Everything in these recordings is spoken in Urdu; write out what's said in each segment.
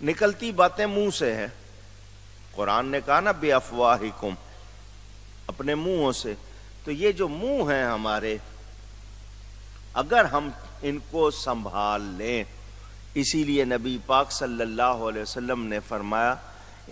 نکلتی باتیں منہ سے ہیں. قرآن نے کہا نا بِأَفْوَاهِكُمْ، اپنے منہوں سے. تو یہ جو منہ ہیں ہمارے، اگر ہم ان کو سنبھال لیں، اسی لیے نبی پاک صلی اللہ علیہ وسلم نے فرمایا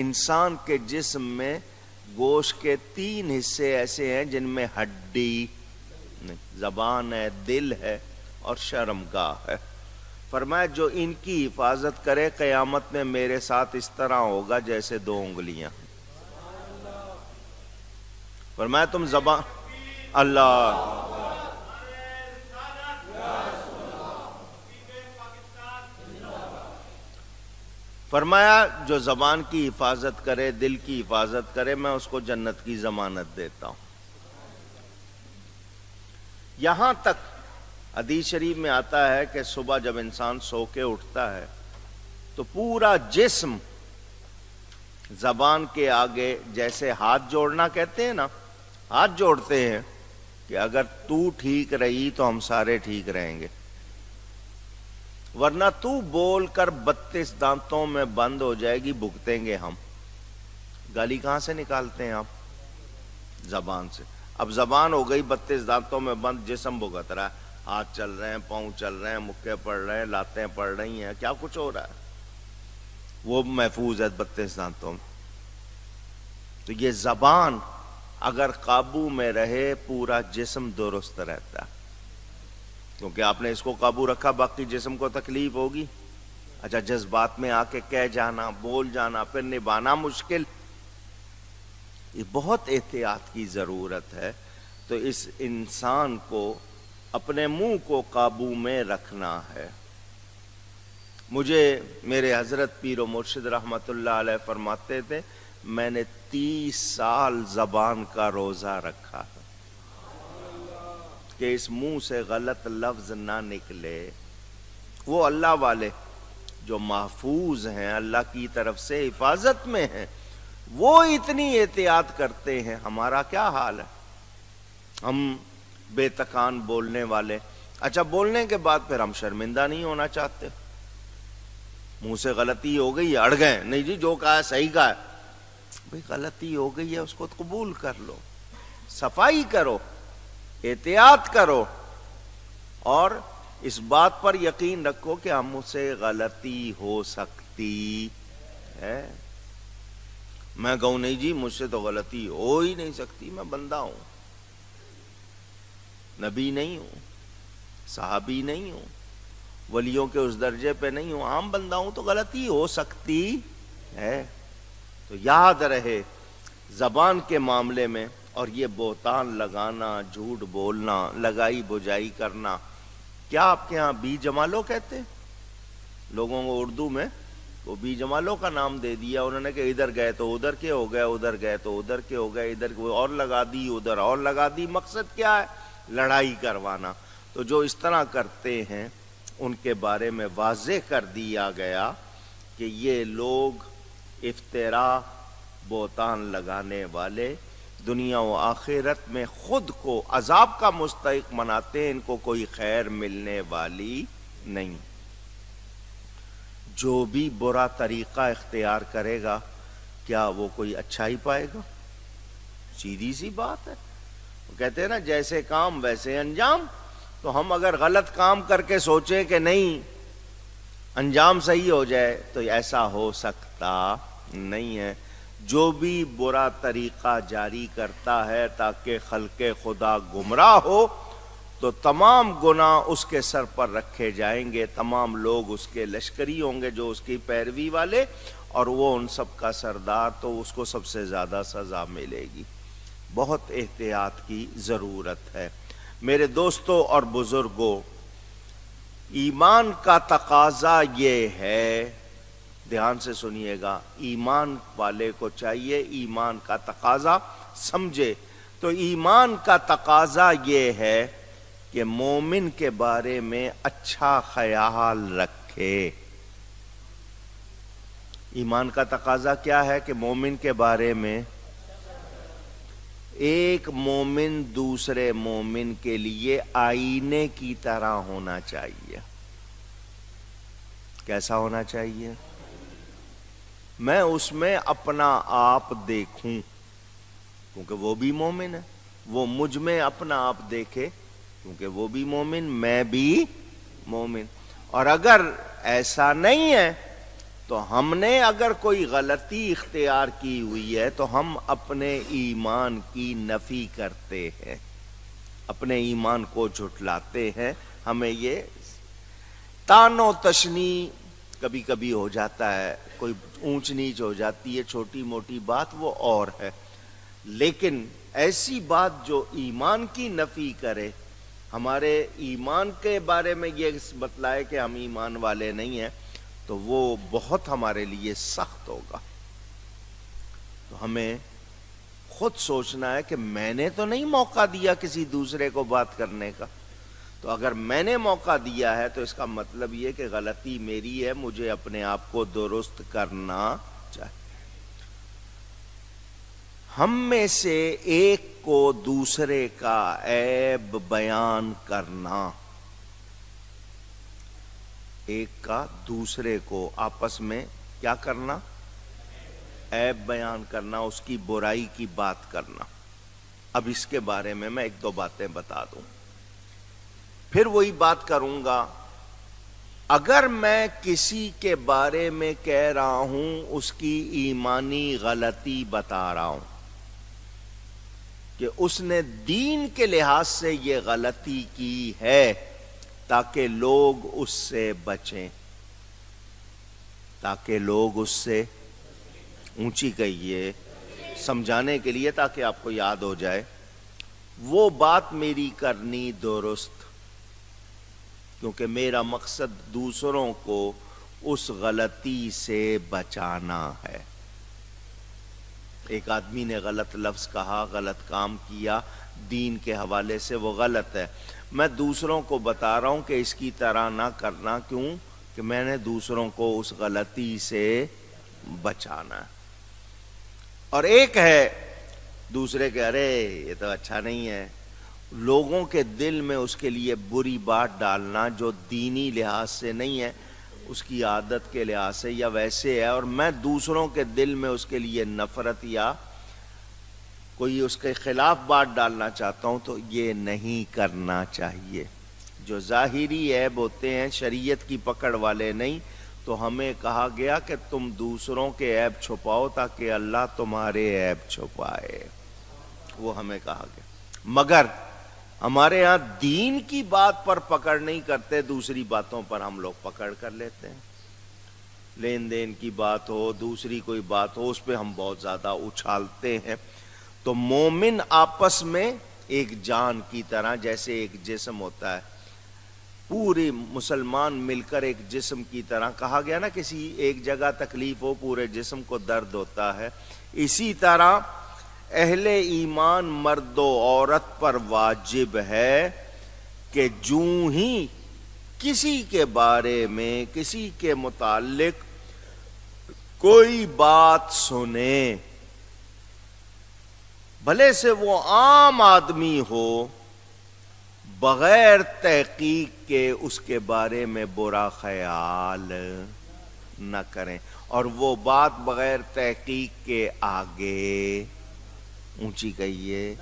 انسان کے جسم میں گوشت کے 3 حصے ایسے ہیں جن میں ہڈی نہیں، زبان ہے، دل ہے اور شرمگاہ ہے. فرمایا جو ان کی حفاظت کرے قیامت میں میرے ساتھ اس طرح ہوگا جیسے 2 انگلیاں. فرمایا تم زبان اللہ فرمایا جو زبان کی حفاظت کرے، دل کی حفاظت کرے، میں اس کو جنت کی ضمانت دیتا ہوں. یہاں تک حدیث شریف میں آتا ہے کہ صبح جب انسان سو کے اٹھتا ہے تو پورا جسم زبان کے آگے، جیسے ہاتھ جوڑنا کہتے ہیں نا، ہاتھ جوڑتے ہیں کہ اگر تو ٹھیک رہی تو ہم سارے ٹھیک رہیں گے، ورنہ تو بول کر 32 دانتوں میں بند ہو جائے گی، بھگتیں گے ہم. گالی کہاں سے نکالتے ہیں آپ؟ زبان سے. اب زبان ہو گئی 32 دانتوں میں بند، جسم بھگت رہا ہے، ہاتھ چل رہے ہیں، پاؤں چل رہے ہیں، مکے پڑ رہے ہیں، لاتیں پڑ رہی ہیں، کیا کچھ ہو رہا ہے، وہ محفوظ ہے 32 دانتوں میں. تو یہ زبان اگر قابو میں رہے پورا جسم درست رہتا ہے، کیونکہ آپ نے اس کو قابو رکھا، باقی جسم کو تکلیف ہوگی. اچھا جذبات میں آ کے کہہ جانا، بول جانا، پھر نبھانا مشکل. یہ بہت احتیاط کی ضرورت ہے. تو اس انسان کو اپنے منہ کو قابو میں رکھنا ہے. مجھے میرے حضرت پیر و مرشد رحمت اللہ علیہ فرماتے تھے میں نے 30 سال زبان کا روزہ رکھا کہ اس منہ سے غلط لفظ نہ نکلے. وہ اللہ والے جو محفوظ ہیں، اللہ کی طرف سے حفاظت میں ہیں، وہ اتنی احتیاط کرتے ہیں. ہمارا کیا حال ہے؟ ہم بے تکان بولنے والے. اچھا بولنے کے بعد پھر ہم شرمندہ نہیں ہونا چاہتے. منہ سے غلطی ہو گئی، اڑ گئے، نہیں جی جو کہا ہے صحیح کہا ہے. بھئی غلطی ہو گئی ہے، اس کو قبول کر لو، صفائی کرو، احتیاط کرو، اور اس بات پر یقین رکھو کہ ہم سے غلطی ہو سکتی ہے. میں کہوں نہیں جی مجھ سے تو غلطی ہو ہی نہیں سکتی، میں بندہ ہوں، نبی نہیں ہوں، صحابی نہیں ہوں، ولیوں کے اس درجے پہ نہیں ہوں، عام بندہ ہوں، تو غلطی ہو سکتی ہے. تو یاد رہے زبان کے معاملے میں. اور یہ بہتان لگانا، جھوٹ بولنا، لگائی بجائی کرنا، کیا آپ کے ہاں بی جمالو کہتے ہیں لوگوں کو اردو میں؟ وہ بی جمالوں کا نام دے دیا انہوں نے کہ ادھر گئے تو ادھر کے ہو گئے، ادھر گئے تو ادھر کے ہو گئے، ادھر اور لگا دی، ادھر اور لگا دی. مقصد کیا ہے؟ لڑائی کروانا. تو جو اس طرح کرتے ہیں ان کے بارے میں واضح کر دیا گیا کہ یہ لوگ افتراء، بہتان لگانے والے، دنیا و آخرت میں خود کو عذاب کا مستحق مناتے ہیں، ان کو کوئی خیر ملنے والی نہیں. جو بھی برا طریقہ اختیار کرے گا کیا وہ کوئی اچھائی پائے گا؟ سیدھی سی بات ہے. وہ کہتے ہیں نا جیسے کام ویسے انجام. تو ہم اگر غلط کام کر کے سوچیں کہ نہیں انجام صحیح ہو جائے تو ایسا ہو سکتا نہیں ہے. جو بھی برا طریقہ جاری کرتا ہے تاکہ خلق خدا گمراہ ہو تو تمام گناہ اس کے سر پر رکھے جائیں گے، تمام لوگ اس کے لشکری ہوں گے جو اس کی پیروی والے، اور وہ ان سب کا سردار، تو اس کو سب سے زیادہ سزا ملے گی. بہت احتیاط کی ضرورت ہے. میرے دوستوں اور بزرگوں، ایمان کا تقاضا یہ ہے، دھیان سے سنیے گا، ایمان والے کو چاہیے ایمان کا تقاضا سمجھے. تو ایمان کا تقاضا یہ ہے کہ مومن کے بارے میں اچھا خیال رکھے. ایمان کا تقاضا کیا ہے؟ کہ مومن کے بارے میں ایک مومن دوسرے مومن کے لیے آئینے کی طرح ہونا چاہیے. کیسا ہونا چاہیے؟ میں اس میں اپنا آپ دیکھوں، کیونکہ وہ بھی مومن ہے، وہ مجھ میں اپنا آپ دیکھے کیونکہ وہ بھی مومن، میں بھی مومن۔ اور اگر ایسا نہیں ہے تو ہم نے اگر کوئی غلطی اختیار کی ہوئی ہے تو ہم اپنے ایمان کی نفی کرتے ہیں، اپنے ایمان کو جھٹلاتے ہیں۔ ہمیں یہ تان و تشنی کبھی کبھی ہو جاتا ہے، کوئی اونچ نیچ ہو جاتی ہے، چھوٹی موٹی بات وہ اور ہے، لیکن ایسی بات جو ایمان کی نفی کرے، ہمارے ایمان کے بارے میں یہ بتلائے کہ ہم ایمان والے نہیں ہیں، تو وہ بہت ہمارے لیے سخت ہوگا۔ تو ہمیں خود سوچنا ہے کہ میں نے تو نہیں موقع دیا کسی دوسرے کو بات کرنے کا، تو اگر میں نے موقع دیا ہے تو اس کا مطلب یہ کہ غلطی میری ہے، مجھے اپنے آپ کو درست کرنا چاہیے۔ ہم میں سے ایک کو دوسرے کا عیب بیان کرنا، ایک کا دوسرے کو آپس میں کیا کرنا؟ عیب بیان کرنا، اس کی برائی کی بات کرنا۔ اب اس کے بارے میں ایک دو باتیں بتا دوں، پھر وہی بات کروں گا۔ اگر میں کسی کے بارے میں کہہ رہا ہوں اس کی ایمانی غلطی بتا رہا ہوں کہ اس نے دین کے لحاظ سے یہ غلطی کی ہے تاکہ لوگ اس سے بچیں، تاکہ لوگ اس سے، اونچی کہیے سمجھانے کے لیے تاکہ آپ کو یاد ہو جائے، وہ بات میری کرنی درست، کیونکہ میرا مقصد دوسروں کو اس غلطی سے بچانا ہے۔ ایک آدمی نے غلط لفظ کہا، غلط کام کیا دین کے حوالے سے، وہ غلط ہے، میں دوسروں کو بتا رہا ہوں کہ اس کی طرح نہ کرنا، کیوں کہ میں نے دوسروں کو اس غلطی سے بچانا ہے۔ اور ایک ہے دوسرے کے ارے یہ تو اچھا نہیں ہے، لوگوں کے دل میں اس کے لیے بری بات ڈالنا جو دینی لحاظ سے نہیں ہے، اس کی عادت کے لحاظ سے یا ویسے ہے، اور میں دوسروں کے دل میں اس کے لیے نفرت یا کوئی اس کے خلاف بات ڈالنا چاہتا ہوں، تو یہ نہیں کرنا چاہیے۔ جو ظاہری عیب ہوتے ہیں شریعت کی پکڑ والے نہیں، تو ہمیں کہا گیا کہ تم دوسروں کے عیب چھپاؤ تاکہ اللہ تمہارے عیب چھپائے، وہ ہمیں کہا گیا۔ مگر ہمارے ہاں دین کی بات پر پکڑ نہیں کرتے، دوسری باتوں پر ہم لوگ پکڑ کر لیتے ہیں۔ لین دین کی بات ہو، دوسری کوئی بات ہو، اس پہ ہم بہت زیادہ اچھالتے ہیں۔ تو مومن آپس میں ایک جان کی طرح، جیسے ایک جسم ہوتا ہے، پورے مسلمان مل کر ایک جسم کی طرح، کہا گیا نا کسی ایک جگہ تکلیف ہو پورے جسم کو درد ہوتا ہے، اسی طرح اہل ایمان مرد و عورت پر واجب ہے کہ جوں ہی کسی کے بارے میں، کسی کے متعلق کوئی بات سنے، بھلے سے وہ عام آدمی ہو، بغیر تحقیق کے اس کے بارے میں برا خیال نہ کریں، اور وہ بات بغیر تحقیق کے آگے، اونچی کہیے،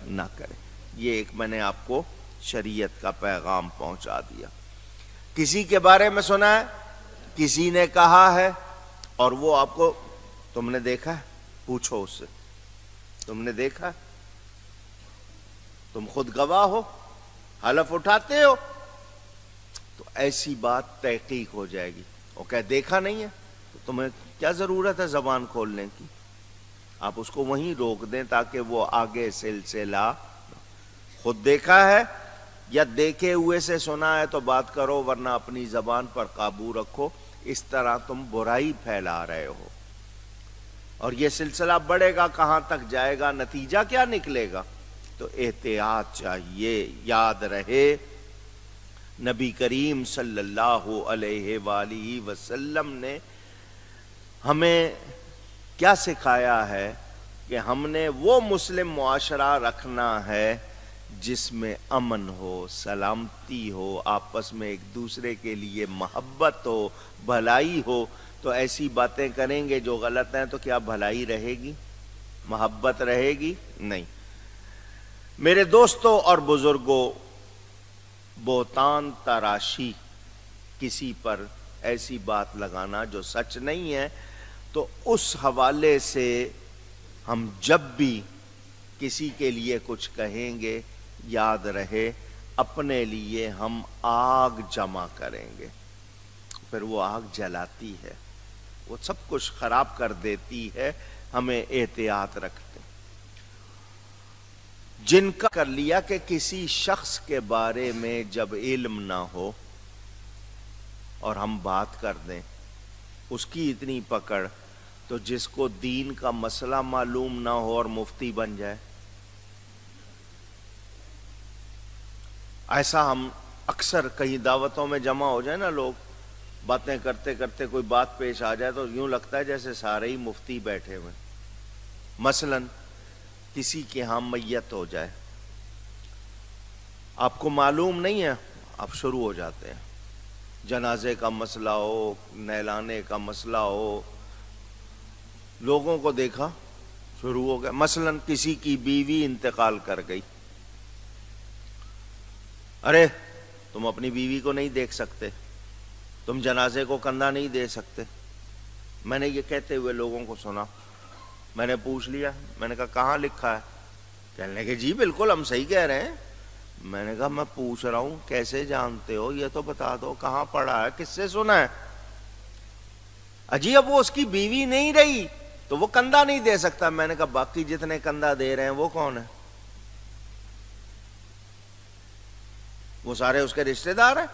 نہ کریں۔ یہ ایک میں نے آپ کو شریعت کا پیغام پہنچا دیا۔ کسی کے بارے میں سنا ہے، کسی نے کہا ہے، اور وہ آپ کو، تم نے دیکھا ہے، پوچھو اس سے، تم نے دیکھا ہے، تم خود گواہ ہو، حلف اٹھاتے ہو، تو ایسی بات تحقیق ہو جائے گی۔ وہ کہ دیکھا نہیں ہے تو تمہیں کیا ضرورت ہے زبان کھولنے کی؟ آپ اس کو وہیں روک دیں تاکہ وہ آگے سلسلہ، خود دیکھا ہے یا دیکھے ہوئے سے سنا ہے تو بات کرو، ورنہ اپنی زبان پر قابو رکھو، اس طرح تم برائی پھیلا رہے ہو، اور یہ سلسلہ بڑھے گا، کہاں تک جائے گا، نتیجہ کیا نکلے گا؟ تو احتیاط چاہیے۔ یاد رہے نبی کریم صلی اللہ علیہ وآلہ وسلم نے ہمیں کیا سکھایا ہے کہ ہم نے وہ مسلم معاشرہ رکھنا ہے جس میں امن ہو، سلامتی ہو، آپس میں ایک دوسرے کے لیے محبت ہو، بھلائی ہو۔ تو ایسی باتیں کریں گے جو غلط ہیں تو کیا بھلائی رہے گی؟ محبت رہے گی؟ نہیں۔ میرے دوستوں اور بزرگوں، بہتان تراشی، کسی پر ایسی بات لگانا جو سچ نہیں ہے، تو اس حوالے سے ہم جب بھی کسی کے لیے کچھ کہیں گے، یاد رہے اپنے لیے ہم آگ جمع کریں گے، پھر وہ آگ جلاتی ہے، وہ سب کچھ خراب کر دیتی ہے۔ ہمیں احتیاط رکھتے ہیں۔ جن کا کر لیا کہ کسی شخص کے بارے میں جب علم نہ ہو اور ہم بات کر دیں، اس کی اتنی پکڑ، تو جس کو دین کا مسئلہ معلوم نہ ہو اور مفتی بن جائے۔ ایسا ہم اکثر کہیں دعوتوں میں جمع ہو جائے نا، لوگ باتیں کرتے کرتے کوئی بات پیش آ جائے تو یوں لگتا ہے جیسے سارے ہی مفتی بیٹھے ہوئے۔ مثلا کسی کے ہاں میت ہو جائے، آپ کو معلوم نہیں ہے، آپ شروع ہو جاتے ہیں، جنازے کا مسئلہ ہو، نہلانے کا مسئلہ ہو، لوگوں کو دیکھا شروع ہو گیا۔ مثلا کسی کی بیوی انتقال کر گئی، ارے تم اپنی بیوی کو نہیں دیکھ سکتے، تم جنازے کو کندھا نہیں دے سکتے۔ میں نے یہ کہتے ہوئے لوگوں کو سنا، میں نے پوچھ لیا، میں نے کہا کہاں لکھا ہے؟ کہنے لگے جی بالکل ہم صحیح کہہ رہے ہیں۔ میں نے کہا میں پوچھ رہا ہوں کیسے جانتے ہو، یہ تو بتا دو، کہاں پڑھا ہے، کس سے سنا ہے؟ اجی اب وہ اس کی بیوی نہیں رہی تو وہ کندھا نہیں دے سکتا۔ میں نے کہا باقی جتنے کندھا دے رہے ہیں وہ کون ہے؟ وہ سارے اس کے رشتہ دار ہیں۔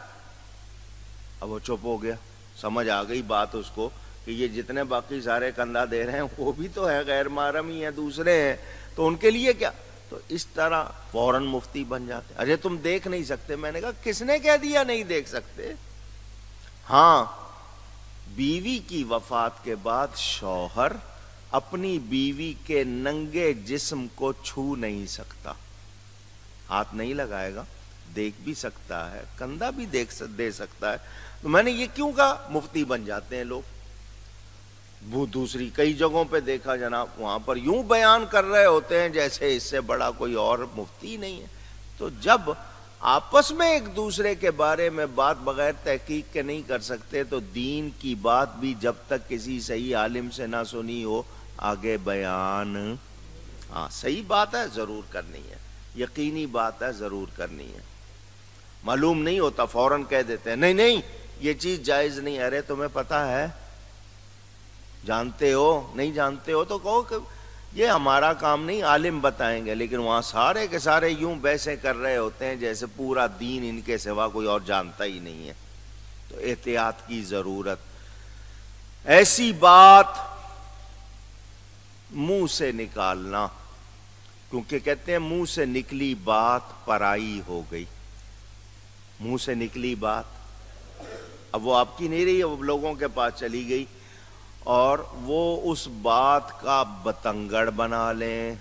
اب وہ چپ ہو گیا، سمجھ آ گئی بات اس کو کہ یہ جتنے باقی سارے کندھا دے رہے ہیں وہ بھی تو ہے غیر محرم ہی ہیں، دوسرے ہیں، تو ان کے لیے کیا؟ تو اس طرح فوراً مفتی بن جاتے۔ ارے تم دیکھ نہیں سکتے۔ میں نے کہا کس نے کہہ دیا نہیں دیکھ سکتے؟ ہاں، بیوی کی وفات کے بعد شوہر اپنی بیوی کے ننگے جسم کو چھو نہیں سکتا، ہاتھ نہیں لگائے گا، دیکھ بھی سکتا ہے، کندھا بھی دے سکتا ہے۔ تو میں نے یہ کیوں کہا؟ مفتی بن جاتے ہیں لوگ۔ وہ دوسری کئی جگہوں پہ دیکھا جناب، وہاں پر یوں بیان کر رہے ہوتے ہیں جیسے اس سے بڑا کوئی اور مفتی نہیں ہے۔ تو جب آپس میں ایک دوسرے کے بارے میں بات بغیر تحقیق کے نہیں کر سکتے، تو دین کی بات بھی جب تک کسی صحیح عالم سے نہ سنی ہو آگے بیان، ہاں صحیح بات ہے ضرور کرنی ہے، یقینی بات ہے ضرور کرنی ہے۔ معلوم نہیں ہوتا فوراً کہہ دیتے ہیں نہیں نہیں یہ چیز جائز نہیں۔ ارے تمہیں پتا ہے، جانتے ہو، نہیں جانتے ہو تو کہو کہ یہ ہمارا کام نہیں، عالم بتائیں گے۔ لیکن وہاں سارے کے سارے یوں بحثیں کر رہے ہوتے ہیں جیسے پورا دین ان کے سوا کوئی اور جانتا ہی نہیں ہے۔ تو احتیاط کی ضرورت۔ ایسی بات منہ سے نکالنا، کیونکہ کہتے ہیں منہ سے نکلی بات پرائی ہو گئی۔ منہ سے نکلی بات اب وہ آپ کی نہیں رہی، اب لوگوں کے پاس چلی گئی، اور وہ اس بات کا بتنگڑ بنا لیں،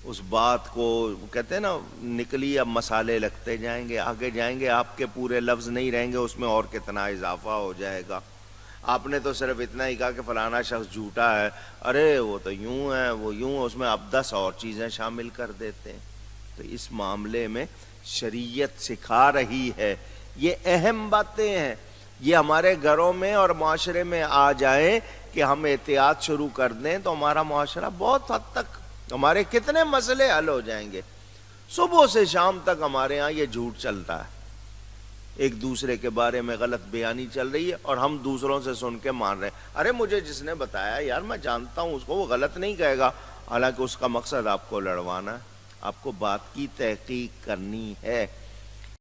اس بات کو کہتے ہیں نا نکلی اب مسالے لگتے جائیں گے، آگے جائیں گے آپ کے پورے لفظ نہیں رہیں گے، اس میں اور کتنا اضافہ ہو جائے گا۔ آپ نے تو صرف اتنا ہی کہا کہ فلانا شخص جھوٹا ہے، ارے وہ تو یوں ہے، وہ یوں، اس میں اب 10 اور چیزیں شامل کر دیتے ہیں۔ تو اس معاملے میں شریعت سکھا رہی ہے، یہ اہم باتیں ہیں، یہ ہمارے گھروں میں اور معاشرے میں آ جائیں کہ ہم احتیاط شروع کر دیں تو ہمارا معاشرہ بہت حد تک، ہمارے کتنے مسئلے حل ہو جائیں گے۔ صبح سے شام تک ہمارے ہاں یہ جھوٹ چلتا ہے، ایک دوسرے کے بارے میں غلط بیانی چل رہی ہے اور ہم دوسروں سے سن کے مان رہے ہیں، ارے مجھے جس نے بتایا یار میں جانتا ہوں اس کو، وہ غلط نہیں کہے گا، حالانکہ اس کا مقصد آپ کو لڑوانا ہے۔ آپ کو بات کی تحقیق کرنی ہے۔